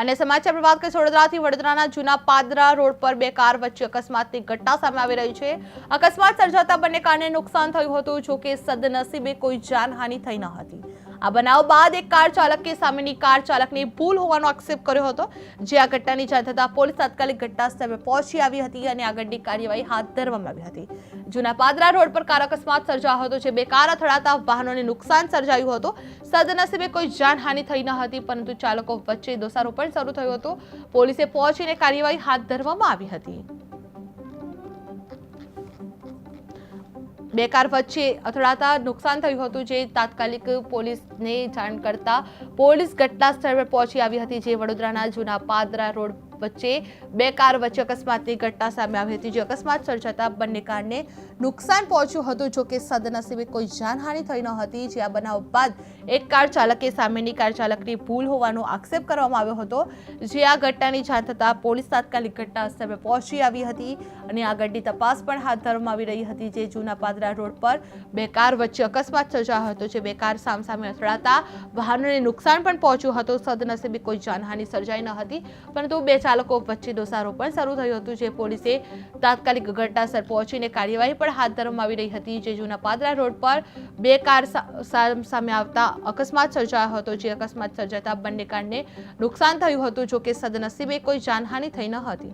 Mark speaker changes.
Speaker 1: અને સમાચાર પર વાત કરીએ વડોદરાથી વડોદરાના જૂના પાદરા રોડ પર બે કાર વચ્ચે અકસ્માતની ઘટના સામે આવી રહી છે। અકસ્માત સર્જાતા બંને કારને નુકસાન થયું હતું, જો કે સદનસીબે કોઈ જાનહાનિ થઈ ન હતી। આ બનાવ બાદ એક કાર ચાલકે સામેની કાર ચાલકની ભૂલ હોવાનો આક્ષેપ કર્યો હતો, જે આ ઘટનાની જાણ થતાં પોલીસ તાત્કાલિક ઘટના સ્થળે પહોંચી આવી હતી અને આગળની કાર્યવાહી હાથ ધરવામાં આવી હતી। જૂના પાદરા રોડ પર કાર અકસ્માત સર્જાયો હતો, જે બે કાર અથડાતા વાહનોને નુકસાન સર્જાયું હતું। સદનસીબે કોઈ જાનહાનિ થઈ ન હતી, પરંતુ ચાલકો વચ્ચે દોષારોપણ શરૂ થયું હતું। પોલીસે પહોંચીને કાર્યવાહી હાથ ધરવામાં આવી હતી। બે કાર વચ્ચે અથડાતા નુકસાન થયું હતું, જે તાત્કાલિક પોલીસને જાણ કરતા પોલીસ ઘટના સ્થળ પર પહોંચી આવી હતી। જે વડોદરાના જૂના પાદરા રોડ વચ્ચે બે કાર વચ્ચે અકસ્માતની ઘટના સામે આવી હતી, જે અકસ્માત સર્જાતા બંને કારને નુકસાન પહોંચ્યું હતું, જો કે સદનસીબે કોઈ જાનહાનિ થઈ ન હતી। જે આ બનાવ બાદ એક કાર ચાલકે સામેની કાર ચાલકની ભૂલ હોવાનો આક્ષેપ કરવામાં આવ્યો હતો, જે આ ઘટનાની જાણ થતાં પોલીસ તાત્કાલિક ઘટના સ્થળે પહોંચી આવી હતી અને આગળની તપાસ પણ હાથ ધરવામાં આવી રહી હતી। જે જૂના પાદરા રોડ પર બે કાર વચ્ચે અકસ્માત સર્જાયો હતો, જે બે કાર સામસામે અથડાતા વાહનોને નુકસાન પણ પહોંચ્યું હતું। સદનસીબે કોઈ જાનહાનિ સર્જાઈ ન હતી, પરંતુ બે ચાલકો વચ્ચે દોષારોપણ શરૂ થયું હતું, જે પોલીસે તાત્કાલિક ઘટનાસ્થળ પહોંચીને કાર્યવાહી પણ હાથ ધરવામાં આવી રહી હતી। જે જૂના પાદરા રોડ પર બે કાર સામે આવતા અકસ્માત સર્જાયો હતો, જે અકસ્માત સર્જાતા બંને કારને નુકસાન થયું હતું, જો કે સદનસીબે કોઈ જાનહાનિ થઈ ન હતી।